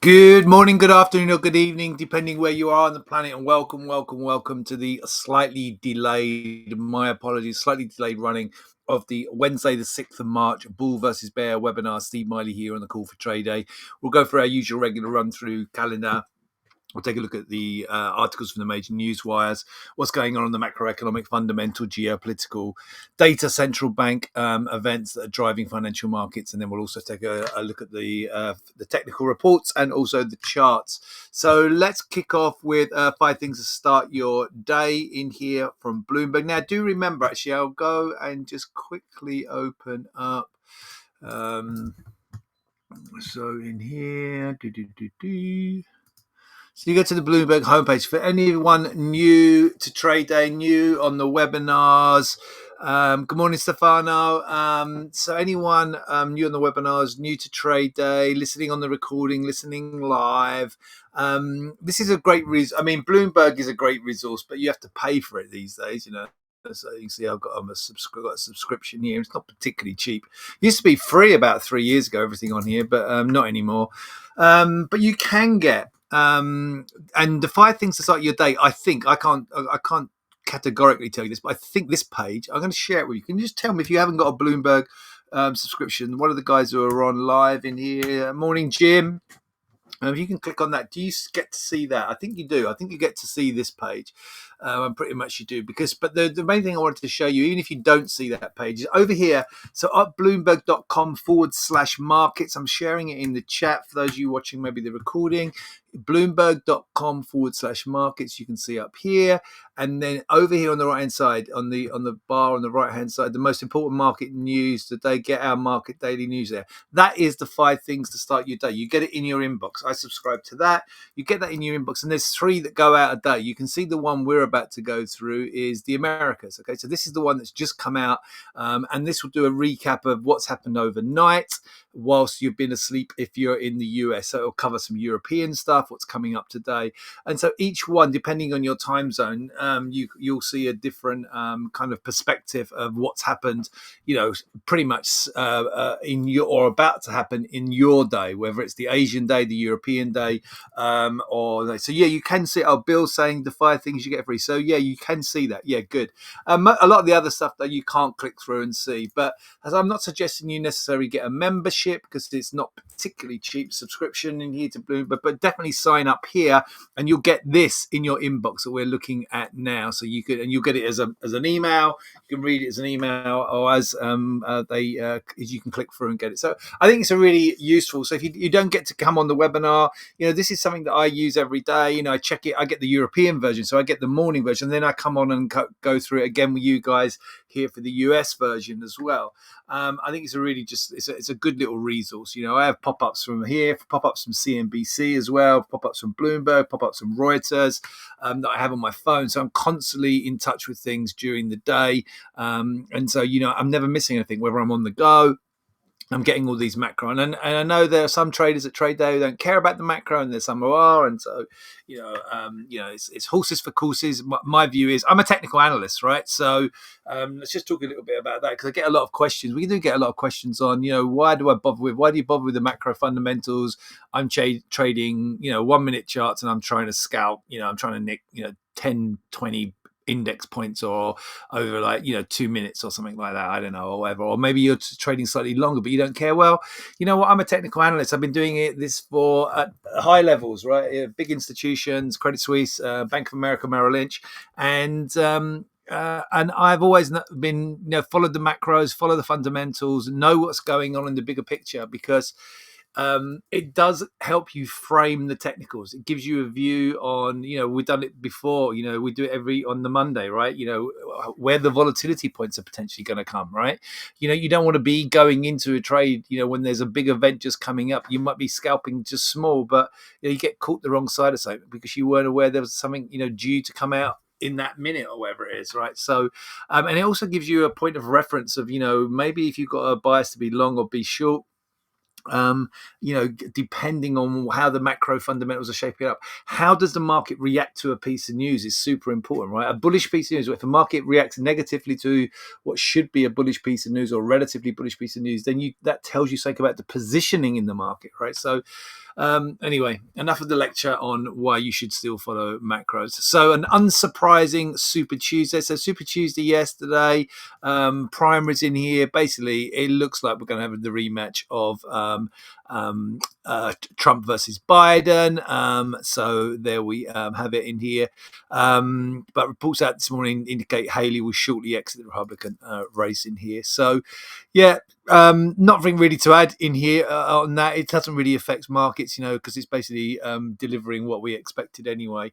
Good morning, good afternoon, or good evening, depending where you are on the planet, and welcome to the my apologies, slightly delayed running of the Wednesday, the 6th of March, Bull versus Bear webinar. Steve Miley here on the Call for Trade Day. We'll go for our usual regular run through calendar. We'll take a look at the articles from the major news wires, what's going on the macroeconomic, fundamental, geopolitical, data, central bank events that are driving financial markets, and then we'll also take a look at the technical reports and also the charts. So let's kick off with 5 things to start your day in here from Bloomberg. Now, do remember, actually, I'll go and just quickly open up. So in here, So you go to the Bloomberg homepage. For anyone new to Trade Day, new on the webinars, good morning, Stefano. So anyone new on the webinars, new to Trade Day, listening on the recording, listening live, this is a great resource. I mean, Bloomberg is a great resource, but you have to pay for it these days, So you can see I've got a subscription here. It's not particularly cheap. It used to be free about 3 years ago, everything on here, but not anymore. But you can get and the 5 things to start your day. I can't categorically tell you this, but I think this page, I'm going to share it with you. Can you just tell me if you haven't got a Bloomberg subscription? One of the guys who are on live in here. Morning, Jim. If you can click on that, do you get to see that? I think you do. I think you get to see this page. And pretty much you do. But the main thing I wanted to show you, even if you don't see that page, is over here. So up bloomberg.com/markets. I'm sharing it in the chat for those of you watching maybe the recording. Bloomberg.com/markets. You can see up here. And then over here on the right hand side, on the bar on the right hand side, the most important market news today. Get our market daily news there. That is the 5 things to start your day. You get it in your inbox. I subscribe to that. You get that in your inbox, and there's 3 that go out a day. You can see the one we're about to go through is the Americas. Okay, so this is the one that's just come out, and this will do a recap of what's happened overnight whilst you've been asleep if you're in the US. So it'll cover some European stuff, what's coming up today, and so each one, depending on your time zone, you'll see a different kind of perspective of what's happened, pretty much in your, or about to happen in your day, whether it's the Asian day, the European day, so yeah, you can see. Bill saying the 5 things you get free. So yeah, you can see that. Yeah, good. A lot of the other stuff that you can't click through and see, but as I'm not suggesting you necessarily get a membership because it's not particularly cheap subscription in here to Bloomberg, but definitely sign up here and you'll get this in your inbox that we're looking at now. So you'll get it as an email. You can read it as an email, or as you can click through and get it. So I think it's a really useful. So if you don't get to come on the webinar, this is something that I use every day. I check it. I get the European version, so I get the morning version. Then I come on and go through it again with you guys here for the US version as well. I think it's a really it's a good little resource. I have pop-ups from here, pop-ups from CNBC as well, pop-ups from Bloomberg, pop-ups from Reuters that I have on my phone. So I'm constantly in touch with things during the day. And so, I'm never missing anything, whether I'm on the go. I'm getting all these macro, and I know there are some traders at Trade Day who don't care about the macro, and there's some who are, and so it's horses for courses. My view is I'm a technical analyst, right? So let's just talk a little bit about that, because I get a lot of questions. We do get a lot of questions on, why do you bother with the macro fundamentals? I'm trading 1 minute charts, and I'm trying to scalp. I'm trying to nick 10, 20 index points, or over 2 minutes or something like that, I don't know, or whatever. Or maybe you're trading slightly longer but you don't care. Well, you know what, I'm a technical analyst. I've been doing this for at high levels, right? Big institutions, Credit Suisse, Bank of America, Merrill Lynch, and I've always been followed the macros, follow the fundamentals, know what's going on in the bigger picture, because it does help you frame the technicals. It gives you a view on, we've done it before, we do it on the Monday, right? Where the volatility points are potentially going to come, right? You don't want to be going into a trade, when there's a big event just coming up. You might be scalping just small, but you get caught the wrong side of something because you weren't aware there was something, due to come out in that minute or whatever it is, right? So, and it also gives you a point of reference of, maybe if you've got a bias to be long or be short, depending on how the macro fundamentals are shaping up, how does the market react to a piece of news is super important, right? A bullish piece of news, if the market reacts negatively to what should be a bullish piece of news or relatively bullish piece of news, then that tells you something about the positioning in the market, right? So Anyway, enough of the lecture on why you should still follow macros. So an unsurprising Super Tuesday. So Super Tuesday yesterday, primaries in here. Basically, it looks like we're going to have the rematch of Trump versus Biden. So there we have it in here. But reports out this morning indicate Haley will shortly exit the Republican race in here. So, yeah, nothing really to add in here on that. It doesn't really affect markets, because it's basically delivering what we expected anyway.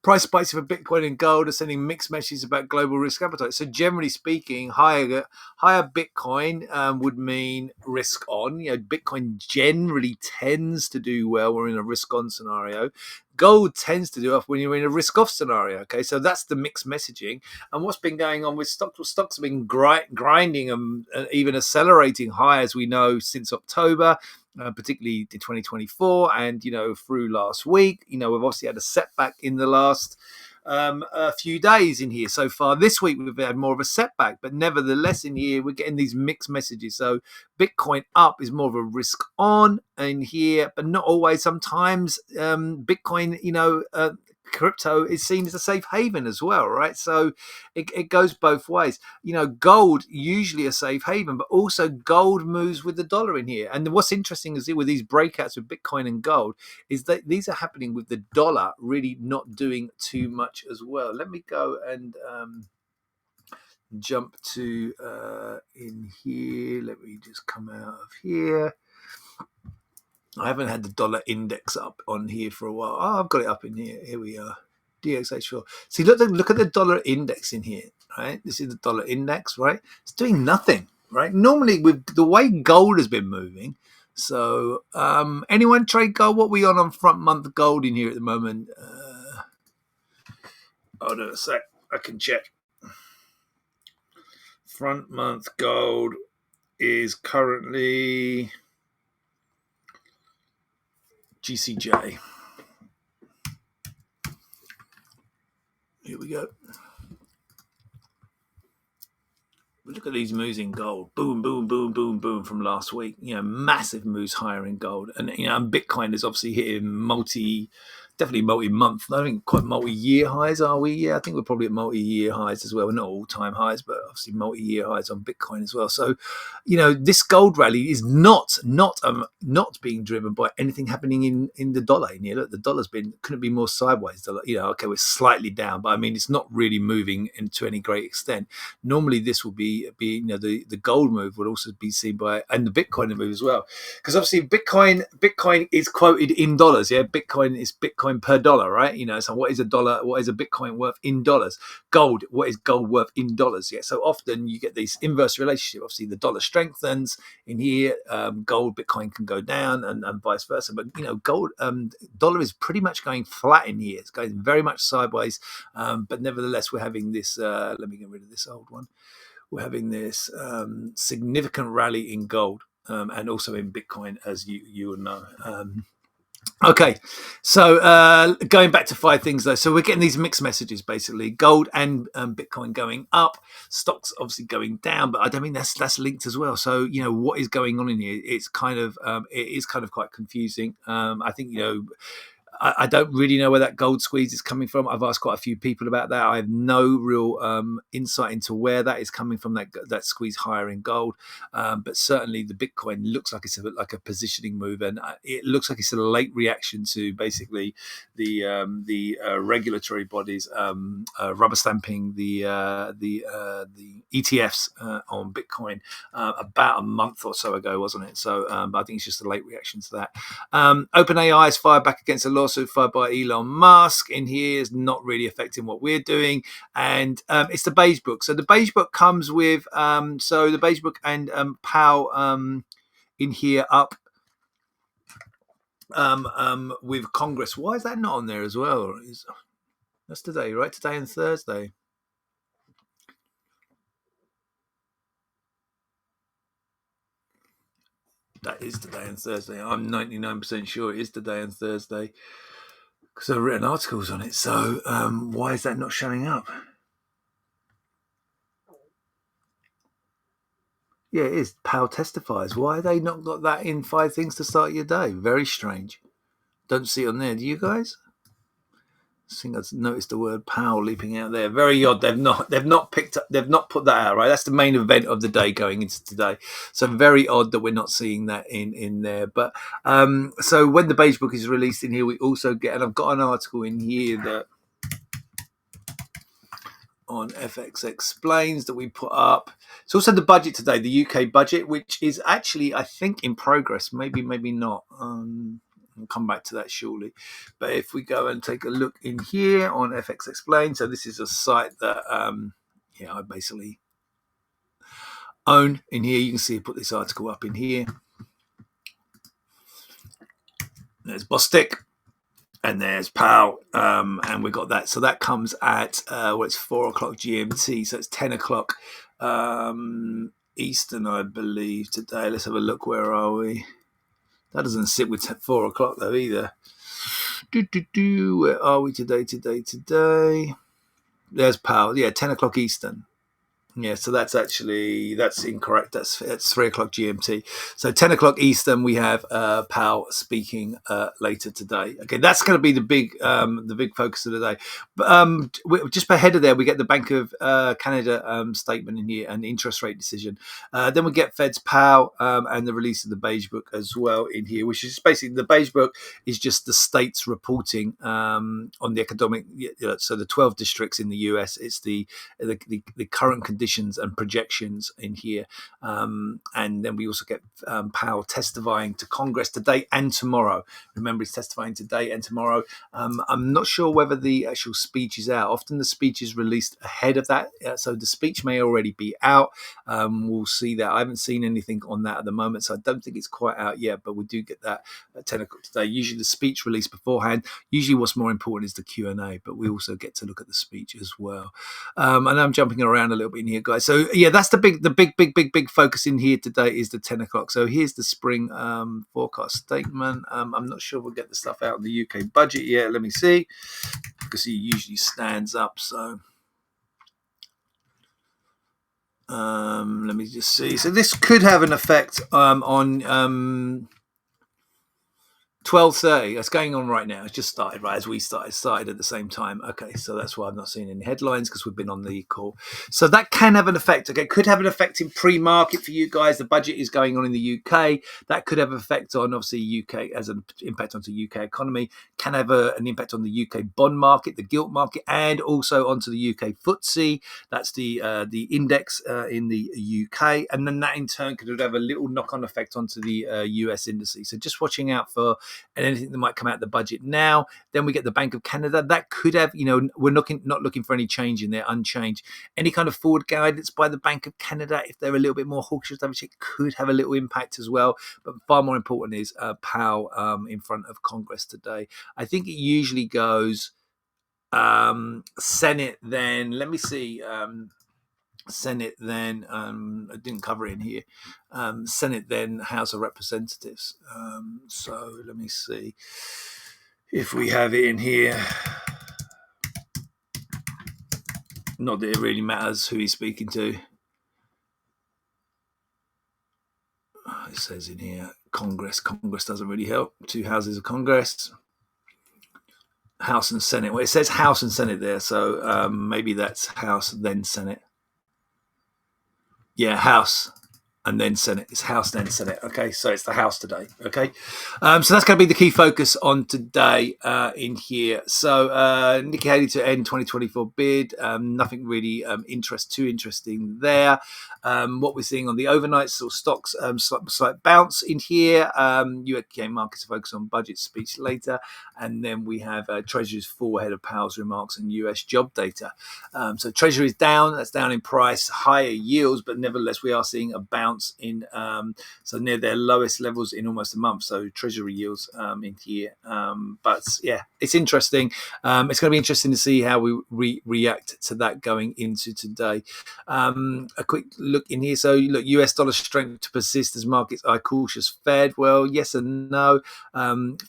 Price spikes for Bitcoin and gold are sending mixed messages about global risk appetite. So generally speaking, higher Bitcoin would mean risk on. Bitcoin generally tends to do well. We're in a risk on scenario. Gold tends to do off when you're in a risk off scenario. Okay, so that's the mixed messaging. And what's been going on with stocks? Well, stocks have been grinding and even accelerating high, as we know, since October. Particularly in 2024 and, through last week. We've obviously had a setback in the last a few days in here. So far this week, we've had more of a setback, but nevertheless in here, we're getting these mixed messages. So Bitcoin up is more of a risk on in here, but not always. Sometimes Bitcoin, crypto is seen as a safe haven as well, right? So it goes both ways. Gold usually a safe haven, but also gold moves with the dollar in here. And what's interesting is with these breakouts with Bitcoin and gold is that these are happening with the dollar really not doing too much as well. Let me go and jump to in here. Let me just come out of here. I haven't had the dollar index up on here for a while. Oh, I've got it up in here. Here we are. DXH4. See, look at the dollar index in here, right? This is the dollar index, right? It's doing nothing, right? Normally, with the way gold has been moving. So, anyone trade gold? What are we on front month gold in here at the moment? Hold on a sec. I can check. Front month gold is currently GCJ. Here we go. Look at these moves in gold. Boom, boom, boom, boom, boom from last week. Massive moves higher in gold. And, and Bitcoin is obviously hitting definitely multi-month. I think quite multi-year highs, are we? Yeah, I think we're probably at multi-year highs as well. Not all-time highs, but obviously multi-year highs on Bitcoin as well. So, this gold rally is not being driven by anything happening in the dollar. Look, the dollar's couldn't be more sideways. Okay, we're slightly down, but I mean, it's not really moving to any great extent. Normally, this will be the gold move would also be seen by, and the Bitcoin move as well, because obviously Bitcoin is quoted in dollars. Yeah, Bitcoin is Bitcoin per dollar, right? So what is a dollar? What is a Bitcoin worth in dollars? Gold, what is gold worth in dollars? Yeah, so often you get this inverse relationship. Obviously, the dollar strengthens in here, gold, Bitcoin can go down, and vice versa. But gold, dollar is pretty much going flat in here. It's going very much sideways, but nevertheless, we're having this. Let me get rid of this old one. We're having this significant rally in gold and also in Bitcoin, as you will know. Okay, so going back to 5 things though. So we're getting these mixed messages, basically. Gold and Bitcoin going up, stocks obviously going down, but I don't mean that's linked as well. So what is going on in here? It's kind of it is kind of quite confusing. I think I don't really know where that gold squeeze is coming from. I've asked quite a few people about that. I have no real insight into where that is coming from, that squeeze higher in gold. But certainly the Bitcoin looks like it's like a positioning move, and it looks like it's a late reaction to basically the regulatory bodies rubber stamping the ETFs on Bitcoin about a month or so ago, wasn't it? So I think it's just a late reaction to that. OpenAI is fired back against a lawsuit filed by Elon Musk in here is not really affecting what we're doing. And it's the beige book. So the beige book comes with, so the beige book and POW in here up with Congress. Why is that not on there as well? That's today, right? Today and Thursday. That is today and Thursday. I'm 99% sure it is today and Thursday because I've written articles on it. So why is that not showing up? Yeah, it is. Powell testifies. Why they not got that in 5 things to start your day? Very strange. Don't see it on there. Do you guys? I think I've noticed the word Powell leaping out there. Very odd. They've not picked up. They've not put that out. Right. That's the main event of the day going into today. So very odd that we're not seeing that in there. But so when the beige book is released in here, we also get, and I've got an article in here that on FX Explains that we put up. It's also the budget today, the UK budget, which is actually, I think, in progress. Maybe not. We'll come back to that shortly. But if we go and take a look in here on FX Explains, so this is a site that I basically own. In here, you can see I put this article up in here. There's Bostic. And there's Powell, and we got that. So that comes at it's 4 o'clock GMT, so it's 10 o'clock Eastern, I believe, today. Let's have a look. Where are we? That doesn't sit with 4 o'clock though either. Where are we today? There's Powell. Yeah, 10 o'clock Eastern. Yeah, so that's incorrect. That's 3 o'clock GMT. So 10 o'clock Eastern, we have Powell speaking later today. Okay, that's going to be the big focus of the day. But just ahead of there, we get the Bank of Canada statement in here and the interest rate decision. Then we get Fed's Powell and the release of the beige book as well in here, which is basically the beige book is just the states reporting on the economic. So the 12 districts in the US, it's the current conditions and projections in here, and then we also get Powell testifying to Congress today and tomorrow. Remember, he's testifying today and tomorrow. I'm not sure whether the actual speech is out. Often the speech is released ahead of that, so the speech may already be out. We'll see that. I haven't seen anything on that at the moment, so I don't think it's quite out yet, but we do get that at 10 o'clock today. Usually the speech released beforehand. Usually what's more important is the Q&A, but we also get to look at the speech as well. And I'm jumping around a little bit in here, guys. So yeah, that's the big focus in here today is the 10 o'clock. So here's the spring forecast statement. I'm not sure we'll get the stuff out of the UK budget yet. Let me see, because he usually stands up. So let me just see. So this could have an effect on 12:30. That's going on right now. It's just started right as we started at the same time. Okay, so that's why I've not seen any headlines, because we've been on the call. So that can have an effect. Okay, could have an effect in pre-market for you guys. The budget is going on in the UK. That could have an effect on obviously UK as an impact onto UK economy. Can have an impact on the UK bond market, the gilt market, and also onto the UK FTSE. That's the index in the UK, and then that in turn could have a little knock-on effect onto the US indices. So just watching out for and anything that might come out of the budget now. Then we get the Bank of Canada. That could have, we're not looking for any change in there, unchanged. Any kind of forward guidance by the Bank of Canada, if they're a little bit more hawkish, it could have a little impact as well. But far more important is Powell in front of Congress today. I think it usually goes Senate, then let me see. Senate, then I didn't cover it in here. Senate, then House of Representatives. So let me see if we have it in here. Not that it really matters who he's speaking to. It says in here Congress. Congress doesn't really help. 2 houses of Congress. House and Senate. Well, it says House and Senate there, so maybe that's House then Senate. Yeah, House and then Senate. It's House then Senate. Okay, so it's the House today. Okay, so that's going to be the key focus on today in here. So Nikki Haley to end 2024 bid. Nothing really too interesting there. What we're seeing on the overnights or stocks, slight bounce in here. UK markets focus on budget speech later, and then we have Treasury's fall ahead of Powell's remarks and US job data. So Treasury is down. That's down in price, higher yields, but nevertheless we are seeing a bounce in so near their lowest levels in almost a month. So Treasury yields in here. But yeah, it's interesting. It's going to be interesting to see how we react to that going into today. A quick look in here. So look, US dollar strength to persist as markets are cautious. Fed, well, yes and no.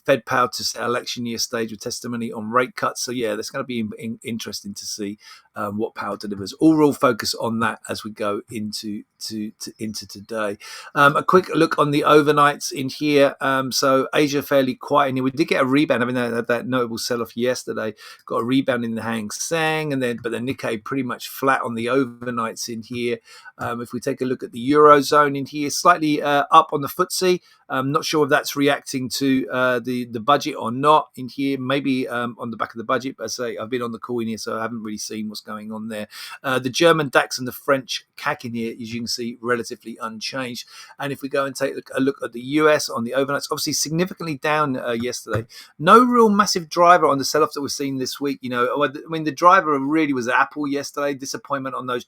Fed Powell to set election year stage with testimony on rate cuts. So yeah, that's going to be interesting to see what Powell delivers. Overall focus on that as we go into today. today. A quick look on the overnights in here. So Asia fairly quiet in here. We did get a rebound. I mean, that notable sell-off yesterday. Got a rebound in the Hang Seng, but the Nikkei pretty much flat on the overnights in here. If we take a look at the Eurozone in here, slightly up on the FTSE. I'm not sure if that's reacting to the budget or not in here. Maybe on the back of the budget, but I say I've been on the call in here, so I haven't really seen what's going on there. The German DAX and the French CAC in here, as you can see, relatively unchanged. And if we go and take a look at the US on the overnights, obviously significantly down yesterday. No real massive driver on the sell-off that we're seeing this week. I mean, the driver really was Apple yesterday. Disappointment on those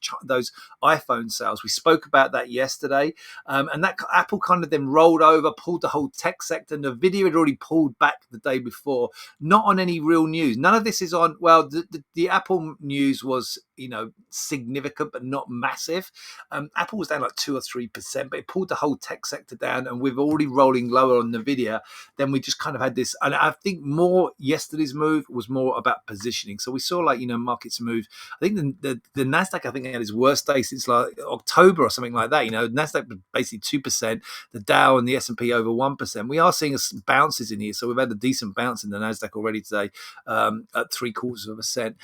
iPhone sales. We spoke about that yesterday, and that Apple kind of then rolled over, pulled the whole tech sector. And the video had already pulled back the day before, not on any real news. None of this is on. Well, the Apple news was significant but not massive. Apple was down like 2 or 3%, but it pulled the whole tech sector down, and we're already rolling lower on Nvidia. Then we just kind of had this, and I think more yesterday's move was more about positioning. So we saw markets move. I think the Nasdaq had its worst day since like October or something like that. Nasdaq was basically 2%, the Dow and the S&P over 1%. We are seeing bounces in here, so we've had a decent bounce in the Nasdaq already today, at 0.75%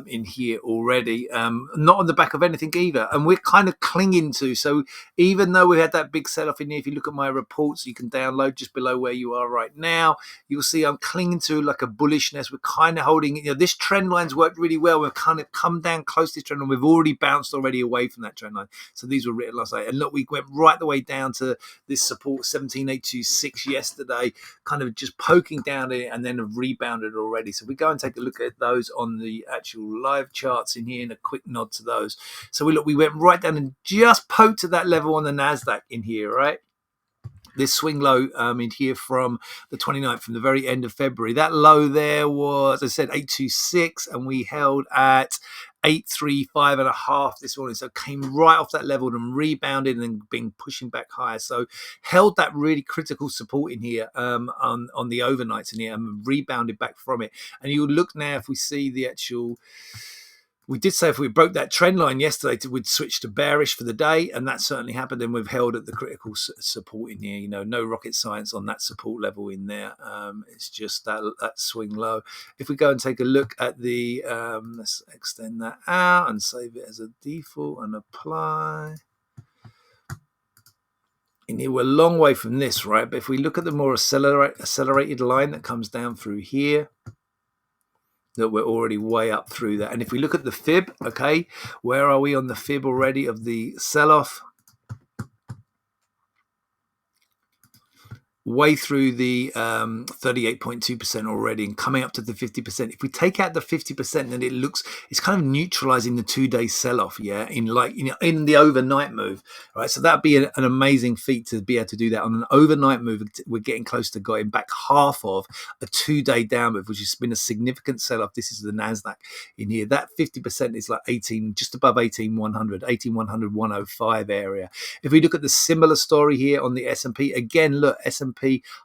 in here already. Not on the back of anything either, and we're kind of clinging to. So even though we had that big sell-off in here, if you look at my reports, you can download just below where you are right now. You'll see I'm clinging to like a bullishness. We're kind of holding. This trend line's worked really well. We've kind of come down close to this trend line. We've already bounced already away from that trend line. So these were written last night, and look, we went right the way down to this support 17826 yesterday, kind of just poking down it, and then have rebounded already. So we go and take a look at those on the actual live charts in here, and a quick nod to those. So we went right down and just poked at that level on the Nasdaq in here, right? This swing low in here from the 29th, from the very end of February. That low there was, as I said, 826, and we held at 835.5 this morning. So came right off that level and rebounded and been pushing back higher. So held that really critical support in here on the overnights in here, and rebounded back from it. And you look now, if we see the actual. We did say if we broke that trend line yesterday, we'd switch to bearish for the day, and that certainly happened. And we've held at the critical support in here. No rocket science on that support level in there. It's just that swing low. If we go and take a look at the, let's extend that out and save it as a default and apply. And here we're a long way from this, right? But if we look at the more accelerated line that comes down through here, that we're already way up through that. And if we look at the fib, okay, where are we on the fib already of the sell-off? Way through the 38.2% already, and coming up to the 50%. If we take out the 50%, then it's kind of neutralizing the 2-day sell-off, yeah, in the overnight move, right? So that'd be an amazing feat to be able to do that on an overnight move. We're getting close to going back half of a 2-day down move, which has been a significant sell-off. This is the Nasdaq in here. That 50% is like 18, just above 18,100, 105 area. If we look at the similar story here on the S&P, again, look, S&P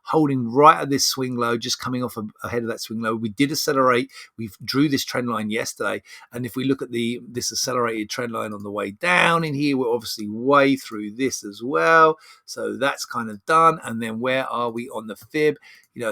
holding right at this swing low, just coming off ahead of that swing low. We did accelerate. We drew this trend line yesterday, and if we look at this accelerated trend line on the way down in here, we're obviously way through this as well. So that's kind of done. And then where are we on the fib?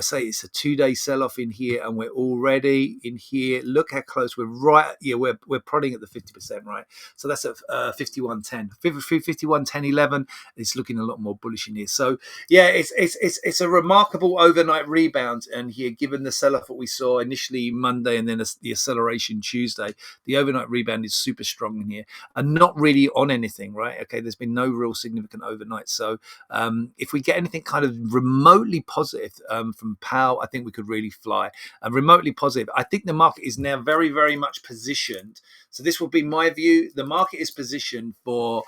Say it's a 2-day sell-off in here, and we're already in here. Look how close we're right. Yeah, we're prodding at the 50%, right? So that's at 51.10, 51.10.11. It's looking a lot more bullish in here. So yeah, it's a remarkable overnight rebound, and here, given the sell-off that we saw initially Monday and then the acceleration Tuesday, the overnight rebound is super strong in here, and not really on anything, right? Okay, there's been no real significant overnight. So if we get anything kind of remotely positive from Powell, I think we could really fly. And remotely positive, I think the market is now very, very much positioned. So this will be my view. The market is positioned for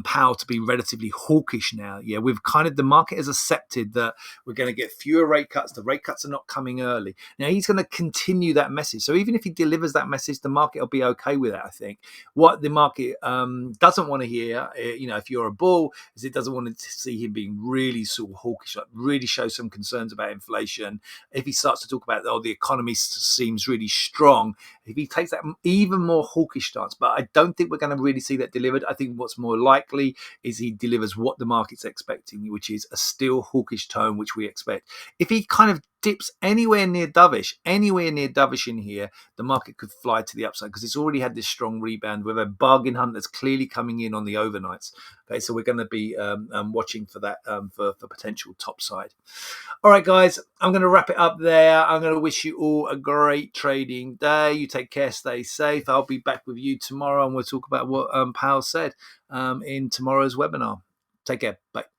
Powell to be relatively hawkish now. Yeah, the market has accepted that we're going to get fewer rate cuts. The rate cuts are not coming early. Now he's going to continue that message. So even if he delivers that message, the market will be okay with that, I think. What the market doesn't want to hear, if you're a bull, is it doesn't want to see him being really sort of hawkish, like really show some concerns about inflation, if he starts to talk about, oh, the economy seems really strong, if he takes that even more hawkish stance, but I don't think we're going to really see that delivered. I think what's more likely is he delivers what the market's expecting, which is a still hawkish tone, which we expect. If he kind of dips anywhere near dovish in here, the market could fly to the upside because it's already had this strong rebound with a bargain hunt that's clearly coming in on the overnights. Okay, so we're going to be watching for that for potential top side. All right, guys, I'm going to wrap it up there. I'm going to wish you all a great trading day. You take care, stay safe. I'll be back with you tomorrow, and we'll talk about what Powell said in tomorrow's webinar. Take care. Bye.